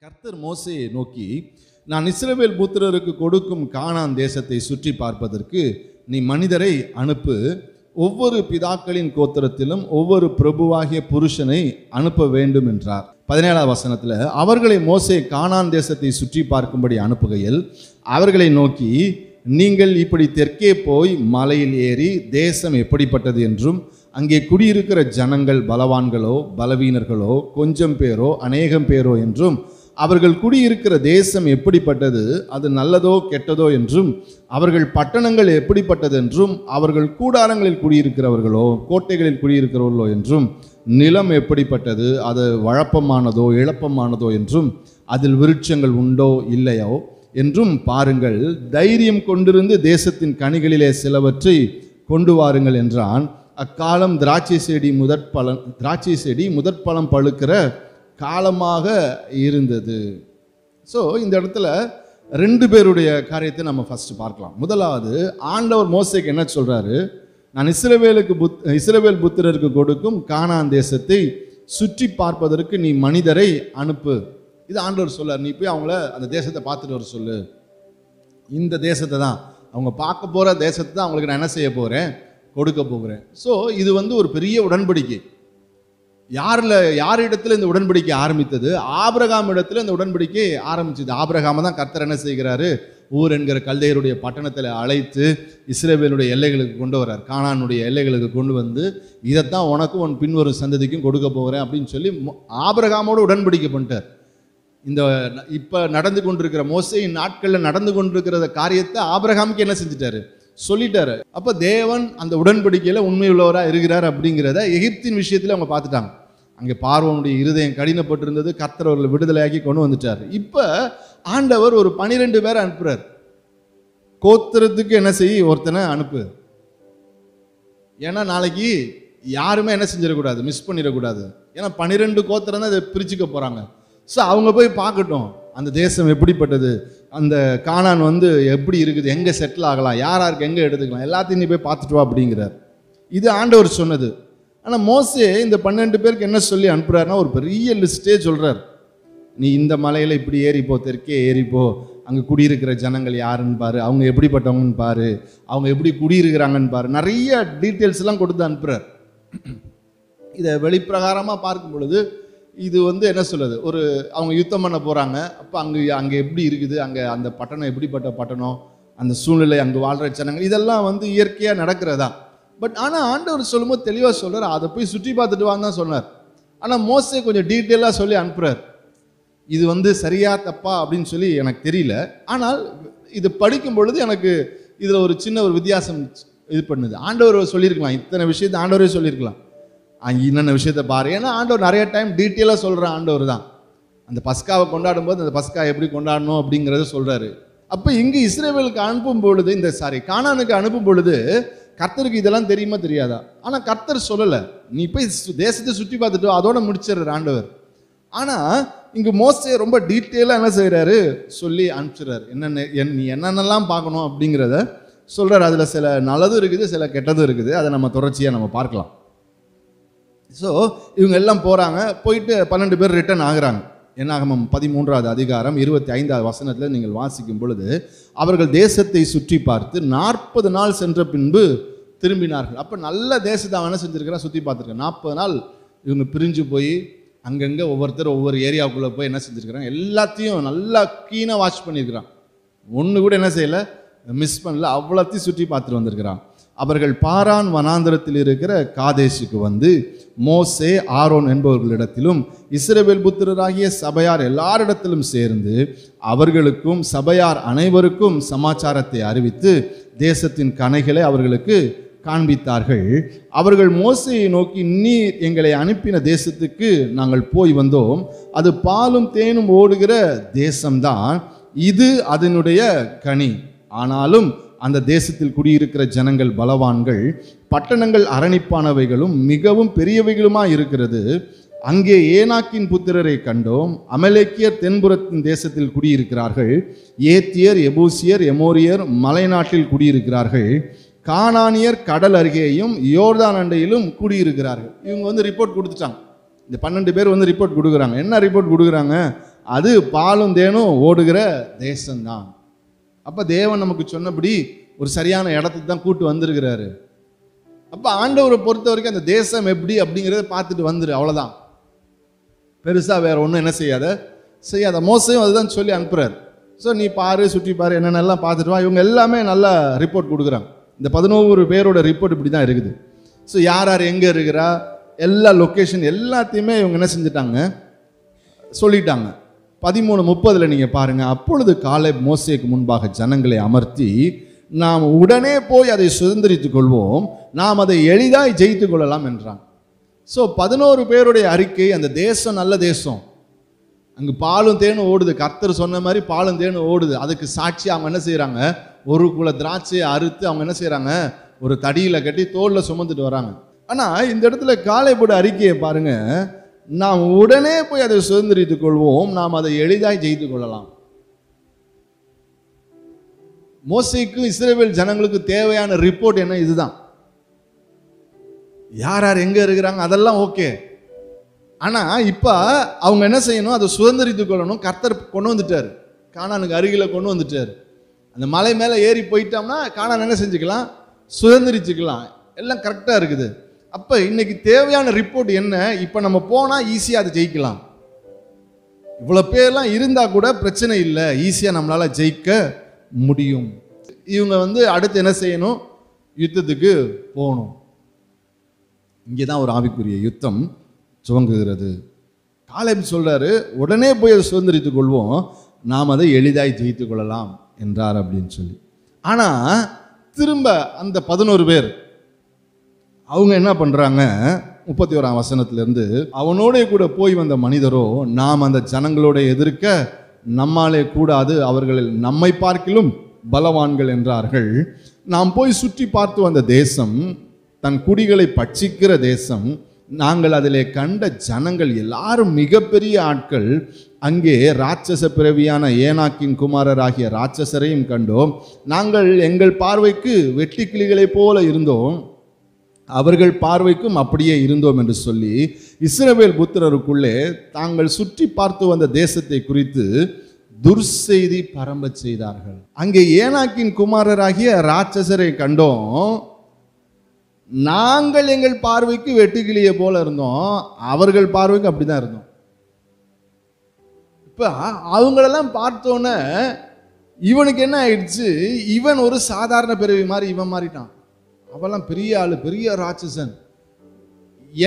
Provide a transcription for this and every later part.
கர்த்தர் மோசேயை நோக்கி, நான் இஸ்ரவேல் புத்திரருக்கு கொடுக்கும் கானான் தேசத்தை சுற்றி பார்ப்பதற்கு நீ மனிதரை அனுப்பு, ஒவ்வொரு பிதாக்களின் கோத்திரத்திலும் ஒவ்வொரு பிரபுவாகிய புருஷனை அனுப்ப வேண்டும் என்றார். 17ஆம் வசனத்தில், அவர்களை மோசே கானான் தேசத்தை சுற்றி பார்க்கும்படி அனுப்புகையில் அவர்களை நோக்கி, நீங்கள் இப்படி தெற்கே போய் மலையில் ஏறி தேசம் எப்படிப்பட்டது என்றும் அங்கே குடியிருக்கிற ஜனங்கள் பலவான்களோ பலவீனர்களோ கொஞ்சம் பேரோ அநேகம் பேரோ என்றும் அவர்கள் குடியிருக்கிற தேசம் எப்படிப்பட்டது, அது நல்லதோ கெட்டதோ என்றும் அவர்கள் பட்டணங்கள் எப்படிப்பட்டது என்றும் அவர்கள் கூடாரங்களில் குடியிருக்கிறவர்களோ கோட்டைகளில் குடியிருக்கிறவர்களோ என்றும் நிலம் எப்படிப்பட்டது, அது வழப்பமானதோ இழப்பமானதோ என்றும் அதில் விருட்சங்கள் உண்டோ இல்லையோ என்றும் பாருங்கள். தைரியம் கொண்டிருந்து தேசத்தின் கனிகளிலே சிலவற்றை கொண்டு வாருங்கள் என்றான். அக்காலம் திராட்சை செடி முதற்பழம் பழுக்கிற காலமாக இருந்தது. ஸோ இந்த இடத்துல ரெண்டு பேருடைய காரியத்தை நம்ம ஃபர்ஸ்ட் பார்க்கலாம். முதலாவது, ஆண்டவர் மோசேக்கு என்ன சொல்றாரு, நான் இஸ்ரவேல் புத்திரருக்கு கொடுக்கும் கானான் தேசத்தை சுற்றி பார்ப்பதற்கு நீ மனிதரை அனுப்பு. இது ஆண்டவர் சொல்றார். நீ போய் அவங்கள அந்த தேசத்தை பார்த்துட்டு வர சொல்லு. இந்த தேசத்தை தான் அவங்க பார்க்க போற தேசத்தை தான் அவங்களுக்கு நான் என்ன செய்ய போறேன், கொடுக்க போகிறேன். ஸோ இது ஒரு பெரிய உடன்படிக்கை. யாரிடத்துல இந்த உடன்படிக்கை ஆரம்பித்தது? ஆபிரகாம் இடத்துல இந்த உடன்படிக்கை ஆரம்பிச்சது. ஆபிரகாம தான் கர்த்தர் என்ன செய்கிறாரு, ஊர் என்கிற கல்தையருடைய பட்டணத்தில் அழைத்து இஸ்ரவேலுடைய எல்லைகளுக்கு கொண்டு வர்றார். கானானுடைய எல்லைகளுக்கு கொண்டு வந்து இதைத்தான் உனக்கும் உன் பின்வரும் சந்ததிக்கும் கொடுக்க போகிறேன் அப்படின்னு சொல்லி ஆபிரகாமோடு உடன்படிக்கை பண்ணிட்டார். இந்த இப்போ நடந்து கொண்டிருக்கிற மோசேயின் நாட்களில் நடந்து கொண்டிருக்கிற காரியத்தை ஆபிரகாமுக்கு என்ன செஞ்சிட்டாரு, சொல்லிட்டாரு. அப்போ தேவன் அந்த உடன்படிக்கையில் உண்மையுள்ளவராக இருக்கிறார் அப்படிங்கிறத எகிப்தின் விஷயத்தில் அவங்க பார்த்துட்டாங்க. அங்கே பார்வோனுடைய இருதயம் கடினப்பட்டிருந்தது. கர்த்தர் அவர்களை விடுதலையாக்கி கொண்டு வந்துட்டார். இப்போ ஆண்டவர் ஒரு 12 பேரை அனுப்புறார். கோத்திரத்துக்கு என்ன செய்ய ஒருத்தனை அனுப்பு. ஏன்னா நாளைக்கு யாருமே என்ன செஞ்சிடக்கூடாது, மிஸ் பண்ணிடக்கூடாது. ஏன்னா 12 கோத்திரம் தான் இதை பிரிச்சுக்க போகிறாங்க. ஸோ அவங்க போய் பார்க்கட்டும் அந்த தேசம் எப்படிப்பட்டது, அந்த கானான் எப்படி இருக்குது, எங்கே செட்டில் ஆகலாம், யாருக்கு எங்கே எடுத்துக்கலாம், எல்லாத்தையும் நீ போய் பார்த்துட்டு வா அப்படிங்கிறார். இது ஆண்டவர் சொன்னது. ஆனால் மோசே இந்த 12 பேருக்கு என்ன சொல்லி அனுப்புறாருன்னா ஒரு பெரிய லிஸ்ட்டே சொல்கிறார். நீ இந்த மலையில் இப்படி ஏறிப்போ, தெற்கே ஏறிப்போ, அங்கே குடியிருக்கிற ஜனங்கள் யாருன்னு பாரு, அவங்க எப்படிப்பட்டவங்கன்னு பாரு, அவங்க எப்படி குடியிருக்கிறாங்கன்னு பாரு, நிறைய டீட்டெயில்ஸ்லாம் கொடுத்து அனுப்புகிறார். இதை வெளிப்பிரகாரமாக பார்க்கும் பொழுது இது என்ன சொல்லுது, அவங்க யுத்தம் பண்ண போகிறாங்க. அப்போ அங்கே எப்படி இருக்குது, அங்கே அந்த பட்டணம் எப்படிப்பட்ட பட்டணம், அந்த சூழ்நிலை, அங்கே வாழ்கிற ஜனங்கள், இதெல்லாம் இயற்கையாக நடக்கிறதா. பட் ஆனால் ஆண்டவர் சொல்லும்போது தெளிவாக சொல்கிறார், அதை போய் சுற்றி பார்த்துட்டு வாங்க தான் சொன்னார். ஆனால் மோசே கொஞ்சம் டீட்டெயிலாக சொல்லி அனுப்புகிறார். இது சரியா தப்பா அப்படின்னு சொல்லி எனக்கு தெரியல. ஆனால் இது படிக்கும் பொழுது எனக்கு இதில் ஒரு சின்ன வித்தியாசம் இது பண்ணுது. ஆண்டவர் சொல்லியிருக்கலாம், இத்தனை விஷயத்தை ஆண்டவரே சொல்லியிருக்கலாம், என்னென்ன விஷயத்தை பாரு. ஏன்னா ஆண்டவர் நிறைய டைம் டீட்டெயிலாக சொல்கிற ஆண்டவர் தான். அந்த பஸ்காவை கொண்டாடும் போது அந்த பஸ்கா எப்படி கொண்டாடணும் அப்படிங்கிறத சொல்கிறாரு. அப்போ இங்கே இஸ்ரவேலுக்கு அனுப்பும் பொழுது கானானுக்கு அனுப்பும் பொழுது கர்த்தருக்கு இதெல்லாம் தெரியுமா தெரியாதா? ஆனால் கர்த்தர் சொல்லலை, நீ போய் தேசத்தை சுற்றி பார்த்துட்டு அதோட முடிச்சிடுற ஆண்டவர். ஆனால் இங்கே மோசே ரொம்ப டீட்டெயிலாக என்ன செய்கிறாரு, சொல்லி அனுப்பிச்சிடுறாரு. நீ என்னென்னலாம் பார்க்கணும் அப்படிங்கிறத சொல்கிறார். அதில் சில நல்லதும் இருக்குது, சில கெட்டதும் இருக்குது. அதை நம்ம தொடர்ச்சியாக நம்ம பார்க்கலாம். ஸோ இவங்க எல்லாம் போகிறாங்க. போயிட்டு 12 பேர் ரிட்டர்ன் ஆகுறாங்க. என்னாகமம் 13ஆவது அதிகாரம் 25ஆவது வசனத்தில் நீங்கள் வாசிக்கும் பொழுது, அவர்கள் தேசத்தை சுற்றி பார்த்து 40 நாள் சென்ற பின்பு திரும்பினார்கள். அப்போ நல்ல தேசத்தை அவன் என்ன செஞ்சுருக்கிறான், சுற்றி பார்த்துருக்கான். 40 நாள் இவங்க பிரிஞ்சு போய் அங்கங்கே ஒவ்வொருத்தர் ஒவ்வொரு ஏரியாவுக்குள்ளே போய் என்ன செஞ்சுருக்கிறாங்க, எல்லாத்தையும் நல்லா க்ளீனாக வாட்ச் பண்ணியிருக்கிறான். ஒன்று கூட என்ன செய்யலை, மிஸ் பண்ணல, அவ்வளோத்தையும் சுற்றி பார்த்துட்டு வந்திருக்கிறான். அவர்கள் பாரான் வனாந்தரத்தில் இருக்கிற காதேஷுக்கு மோசே ஆரோன் என்பவர்களிடத்திலும் இஸ்ரவேல் புத்திரராகிய சபையார் எல்லாரிடத்திலும் சேர்ந்து அவர்களுக்கும் சபையார் அனைவருக்கும் சமாச்சாரத்தை அறிவித்து தேசத்தின் கனைகளை அவர்களுக்கு காண்பித்தார்கள். அவர்கள் மோசேயை நோக்கி, நீர் எங்களை அனுப்பின தேசத்துக்கு நாங்கள் போய் வந்தோம், அது பாலும் தேனும் ஓடுகிற தேசம்தான், இது அதனுடைய கனி. ஆனாலும் அந்த தேசத்தில் குடியிருக்கிற ஜனங்கள் பலவான்கள், பட்டணங்கள் அரணிப்பானவைகளும் மிகவும் பெரியவைகளுமாய் இருக்கிறது. அங்கே ஏனாக்கின் புத்திரரை கண்டோம். அமலேக்கியர் தென்புறத்தின் தேசத்தில் குடியிருக்கிறார்கள். ஏத்தியர், எபூசியர், எமோரியர் மலைநாட்டில் குடியிருக்கிறார்கள். கானானியர் கடல் அருகேயும் யோர்தான் அண்டையிலும் குடியிருக்கிறார்கள். இவங்க ரிப்போர்ட் கொடுத்துட்டாங்க. இந்த 12 பேர் ரிப்போர்ட் கொடுக்குறாங்க. என்ன ரிப்போர்ட் கொடுக்குறாங்க, அது பாலும் தேனும் ஓடுகிற தேசம்தான். அப்ப தேவன் நமக்கு சொன்னபடி ஒரு சரியான இடத்துக்கு தான் கூட்டு வந்திருக்கிறாரு. அப்ப ஆண்டவரை பொறுத்த வரைக்கும் அந்த தேசம் எப்படி அப்படிங்கிறத பார்த்துட்டு வந்துரு, அவ்வளவுதான். பெருசா வேற ஒன்றும் என்ன செய்யாத. மோசையும் அதுதான் சொல்லி அனுப்புறாரு. ஸோ நீ பாரு, சுற்றி பாரு, என்னென்னலாம் பார்த்துட்டு வா. இவங்க எல்லாமே நல்லா ரிப்போர்ட் கொடுக்குறாங்க. இந்த 11 பேரோட ரிப்போர்ட் இப்படி தான் இருக்குது. ஸோ யார் யார் எங்கே இருக்கிறா, எல்லா லொக்கேஷன் எல்லாத்தையுமே இவங்க என்ன செஞ்சுட்டாங்க, சொல்லிட்டாங்க. 13:30 நீங்கள் பாருங்க. அப்பொழுது காலேப் மோசேக்கு முன்பாக ஜனங்களை அமர்த்தி, நாம் உடனே போய் அதை சுதந்திரித்துக் கொள்வோம், நாம் அதை எளிதாய் ஜெயித்து கொள்ளலாம் என்றான். ஸோ 11 பேருடைய அறிக்கை, அந்த தேசம் நல்ல தேசம், அங்கு பாலும் தேனும் ஓடுது, கர்த்தர் சொன்ன மாதிரி பாலும் தேனும் ஓடுது. அதுக்கு சாட்சி அவங்க என்ன செய்யறாங்க, ஒரு குல திராட்சையை அறுத்து அவங்க என்ன செய்யறாங்க, ஒரு தடியில கட்டி தோல்ல சுமந்துட்டு வராங்க. ஆனா இந்த இடத்துல காலேபோட அறிக்கையை பாருங்க, நாம் உடனே போய் அதை சுதந்திரித்துக் கொள்வோம், நாம் அதை எளிதாய் ஜெயித்து கொள்ளலாம். மோசேக்கும் இஸ்ரவேல் ஜனங்களுக்கு தேவையான ரிப்போர்ட் என்ன, இதுதான். யார் யார் எங்க இருக்கிறாங்க அதெல்லாம் ஓகே. ஆனா இப்ப அவங்க என்ன செய்யணும், அதை சுதந்திரித்துக் கொள்ளணும். கர்த்தர் கொண்டு வந்துட்டாரு, கானானுக்கு அருகில கொண்டு வந்துட்டாரு. அந்த மலை மேல ஏறி போயிட்டோம்னா கானான் என்ன செஞ்சுக்கலாம், சுதந்திரிச்சுக்கலாம். எல்லாம் கரெக்டா இருக்குது. அப்ப இன்னைக்கு தேவையான ரிப்போர்ட் என்ன, இப்ப நம்ம போனா ஈஸியா அதை ஜெயிக்கலாம். இவ்வளவு பேர்லாம் இருந்தா கூட பிரச்சனை இல்லை, ஈஸியா நம்மளால ஜெயிக்க முடியும். இவங்க அடுத்து என்ன செய்யணும், யுத்தத்துக்கு போகணும். இங்கேதான் ஒரு ஆவிக்குரிய யுத்தம் துவங்குகிறது. காலேப் சொல்றாரு, உடனே போய் அதை சுதந்திரித்துக் கொள்வோம், நாம் அதை எளிதாய் ஜெயித்துக் கொள்ளலாம் என்றார் அப்படின்னு சொல்லி. ஆனா திரும்ப அந்த 11 பேர் அவங்க என்ன பண்றாங்க, 31ஆம் வசனத்திலிருந்து, அவனோட கூட போய் வந்த மனிதரோ நாம் அந்த ஜனங்களோட எதிர்க்க நம்மாலே கூடாது, அவர்களில் நம்மை பார்க்கிலும் பலவான்கள் என்றார்கள். நாம் போய் சுற்றி பார்த்து வந்த தேசம் தன் குடிகளை பட்சிக்கிற தேசம், நாங்கள் அதிலே கண்ட ஜனங்கள் எல்லாரும் மிகப்பெரிய ஆட்கள். அங்கே ராட்சச பிறவியான ஏனாக்கின் குமாரராகிய ராட்சசரையும் கண்டோம். நாங்கள் எங்கள் பார்வைக்கு வெட்டி கிளிகளைப் போல இருந்தோம், அவர்கள் பார்வைக்கும் அப்படியே இருந்தோம் என்று சொல்லி இஸ்ரவேல் புத்திரருக்குள்ளே தாங்கள் சுற்றி பார்த்து வந்த தேசத்தை குறித்து துர்செய்தி பரம்ப செய்தார்கள். அங்கே ஏனாக்கின் குமாரராகிய ராட்சசரை கண்டோம், நாங்கள் எங்கள் பார்வைக்கு வெட்டுக்கிளியை போல இருந்தோம், அவர்கள் பார்வைக்கு அப்படிதான் இருந்தோம். இப்ப அவங்களெல்லாம் பார்த்தோன்னே இவனுக்கு என்ன ஆயிடுச்சு, இவன் ஒரு சாதாரண பிறவி மாதிரி இவன் மாறிட்டான். அவெல்லாம் பெரிய ஆளு, பெரிய ராட்சசன்.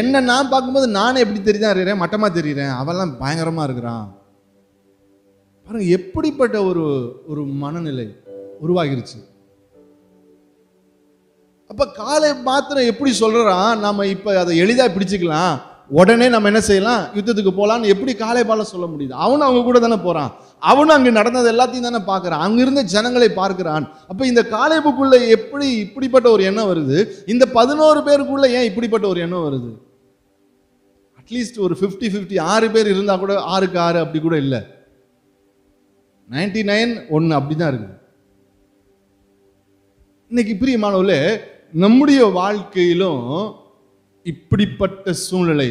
என்ன நான் பார்க்கும்போது நானே எப்படி தெரியுதான் இருக்கிறேன், மட்டமா தெரியுறேன், அவெல்லாம் பயங்கரமா இருக்கிறான். பாருங்க எப்படிப்பட்ட ஒரு மனநிலை உருவாகிருச்சு. அப்ப காலேப் மாத்திரம் எப்படி சொல்றான், நம்ம இப்ப அதை எளிதா பிடிச்சுக்கலாம், உடனே நம்ம என்ன செய்யலாம், யுத்தத்துக்கு போலான்னு எப்படி காலேபால சொல்ல முடியுது? அவனும் அவங்க கூட தானே போறான், அவனும் அங்க நடந்தது எல்லாத்தையும் தானே பார்க்கறான், அங்க இருந்த ஜனங்களை பார்க்கிறான். அப்ப இந்த காலேபுக்குள்ள எப்படி இப்படிப்பட்ட ஒரு எண்ணம் வருது, இந்த 11 பேருக்குள்ள ஏன் இப்படிப்பட்ட ஒரு எண்ணம் வருது? அட்லீஸ்ட் ஒரு 50-50 6 பேர் இருந்தா கூட 6க்கு 6 அப்படி கூட இல்லை, 99-1 அப்படிதான் இருக்குது. இன்னைக்கு பிரியமானவர்களே, நம்முடைய வாழ்க்கையிலும் இப்படிப்பட்ட சூழ்நிலை,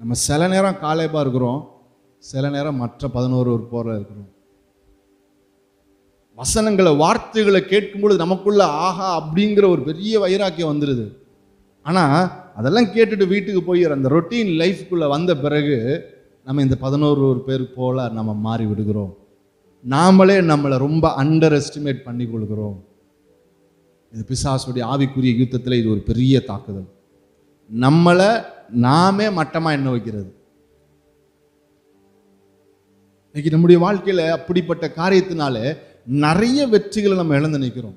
நம்ம சில நேரம் காலேபா இருக்கிறோம், சில நேரம் மற்ற 11 போல இருக்கிறோம். வசனங்களை வார்த்தைகளை கேட்கும்பொழுது நமக்குள்ள ஆஹா அப்படிங்கிற ஒரு பெரிய வைராக்கியம் வந்துடுது. ஆனா அதெல்லாம் கேட்டுட்டு வீட்டுக்கு போய் அந்த ரொட்டீன் லைஃப்குள்ள வந்த பிறகு நம்ம இந்த 11 பேர் போல நம்ம மாறி விடுகிறோம். நாமளே நம்மளை ரொம்ப அண்டர் எஸ்டிமேட் பண்ணி கொள்கிறோம். இது பிசாசுடைய ஆவிக்குரிய யுத்தத்தில் இது ஒரு பெரிய தாக்குதல். நம்மளை நாமே மட்டமா எண்ண வைக்கிறது. இன்னைக்கு நம்முடைய வாழ்க்கையில அப்படிப்பட்ட காரியத்தினால நிறைய வெற்றிகளை நம்ம இழந்து நிற்கிறோம்.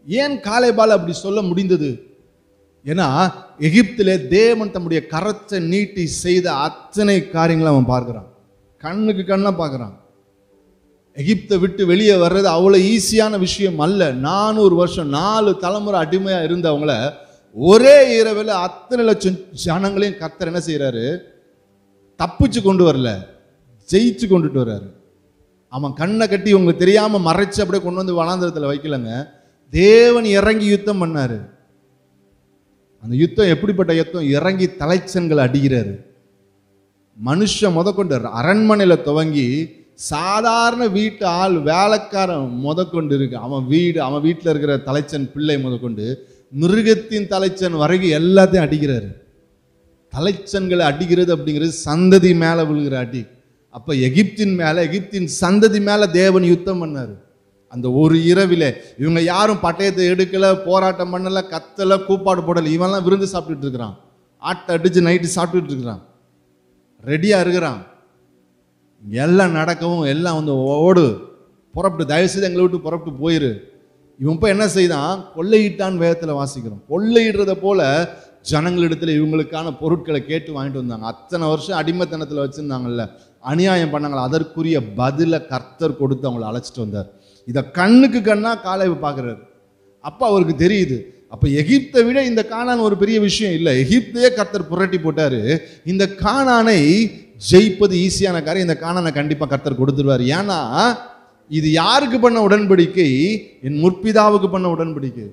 ஏன் காலேபால அப்படி சொல்ல முடிந்தது? ஏன்னா எகிப்திலே தேவன் தம்முடைய கரத்தை நீட்டி செய்த அத்தனை காரியங்களை அவன் பார்க்கிறான், கண்ணுக்கு கண்ணா பார்க்கிறான். எகிப்தை விட்டு வெளியே வர்றது அவ்வளோ ஈஸியான விஷயம் அல்ல. 400 வருஷம் 4 தலைமுறை அடிமையா இருந்தவங்கள ஒரே இரவில் அத்தனை லட்சம் ஜனங்களையும் கர்த்தர் என்ன செய்யறாரு, தப்பிச்சு கொண்டு வரல, ஜெயிச்சு கொண்டுட்டு வர்றாரு. அவன் கண்ணை கட்டி உங்களுக்கு தெரியாம மறைச்சு அப்படியே கொண்டு வந்து வனாந்தரத்தில் வைக்கலங்க, தேவன் இறங்கி யுத்தம் பண்ணாரு. அந்த யுத்தம் எப்படிப்பட்ட யுத்தம், இறங்கி தலைச்சன்களை அடிக்கிறாரு. மனுஷன் முதற்கொண்டு அரண்மனையில் துவங்கி சாதாரண வீட்டு ஆள் வேலைக்காரன் முதற்கொண்டு இருக்கு, அவன் வீட்டில் இருக்கிற தலைச்சன் பிள்ளை முதற்கொண்டு மிருகத்தின் தலைச்சன் வரைக்கும் எல்லாத்தையும் அடிக்கிறாரு. தலைச்சன்களை அடிக்கிறது அப்படிங்கிறது சந்ததி மேலே விழுகிற அடி. அப்போ எகிப்தின் சந்ததி மேலே தேவன் யுத்தம் பண்ணார். அந்த ஒரு இரவிலே இவங்க யாரும் பட்டயத்தை எடுக்கல, போராட்டம் பண்ணல, கத்தல, கூப்பாடு போடல. இவன்லாம் விருந்து சாப்பிட்டுட்டு இருக்கிறான், ஆட்டை அடிச்சு நைட்டு சாப்பிட்டுட்டு இருக்கிறான், ரெடியா இருக்கிறான். எல்லாம் நடக்கவும் எல்லாம் வந்து ஓடு, புறப்பட்டு, தயவுசெய்து எங்களை விட்டு புறப்பட்டு போயிரு. இவன் இப்போ என்ன செய்தான்? கொள்ளையிட்டான்னு வேதத்தில் வாசிக்கிறோம். கொள்ளையிடுறத போல ஜனங்களிடத்துல இவங்களுக்கான பொருட்களை கேட்டு வாங்கிட்டு வந்தாங்க. அத்தனை வருஷம் அடிமைத்தனத்தில் வச்சிருந்தாங்கல்ல, அநியாயம் பண்ணாங்களா, அதற்குரிய பதில கர்த்தர் கொடுத்து அவங்களை அழைச்சிட்டு வந்தார். இதை கண்ணுக்கு கண்ணா காலேப் பார்க்குறாரு. அப்போ அவருக்கு தெரியுது, அப்போ எகிப்தை விட இந்த கானான் ஒரு பெரிய விஷயம் இல்லை. எகிப்தையே கர்த்தர் புரட்டி போட்டாரு. இந்த கானானை ஜெயிப்பது ஈஸியான காரியம். இந்த கானானை கண்டிப்பாக கர்த்தர் கொடுத்துருவார். ஏன்னா இது யாருக்கு பண்ண உடன்படிக்கை? என் முற்பிதாவுக்கு பண்ண உடன்படிக்கை.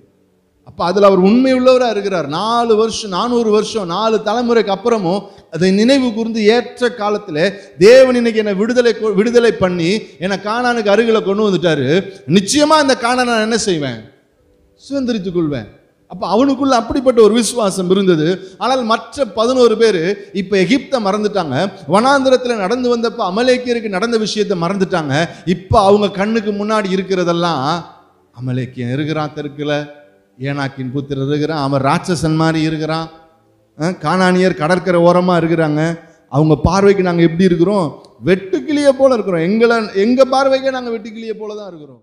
அப்போ அதில் அவர் உண்மை உள்ளவராக இருக்கிறார். 4 வருஷம் 400 வருஷம் 4 தலைமுறைக்கு அப்புறமும் அதை நினைவு கூர்ந்து ஏற்ற காலத்தில் தேவன் இன்னைக்கு என்னை விடுதலை பண்ணி என்னை கானானுக்கு அருகில் கொண்டு வந்துட்டாரு. நிச்சயமா இந்த கானானை நான் என்ன செய்வேன்? சுதந்திரித்துக் கொள்வேன். அப்போ அவனுக்குள்ள அப்படிப்பட்ட ஒரு விசுவாசம் இருந்தது. ஆனால் மற்ற 11 பேர் இப்போ எகிப்தை மறந்துட்டாங்க. வனாந்திரத்தில் நடந்து வந்தப்ப அமலேக்கியருக்கு நடந்த விஷயத்தை மறந்துட்டாங்க. இப்போ அவங்க கண்ணுக்கு முன்னாடி இருக்கிறதெல்லாம், அமலேக்கியன் இருக்கிறான் தெற்குல, ஏனாக்கின் புத்திரர் இருக்கிறான், அவன் ராட்சசன் மாதிரி இருக்கிறான், கானானியர் கடற்கரை ஓரமாக இருக்கிறாங்க. அவங்க பார்வைக்கு நாங்கள் எப்படி இருக்கிறோம்? வெட்டுக்கிளியை போல இருக்கிறோம். எங்கள் பார்வைக்கே நாங்கள் வெட்டுக்கிளியை போல தான் இருக்கிறோம்.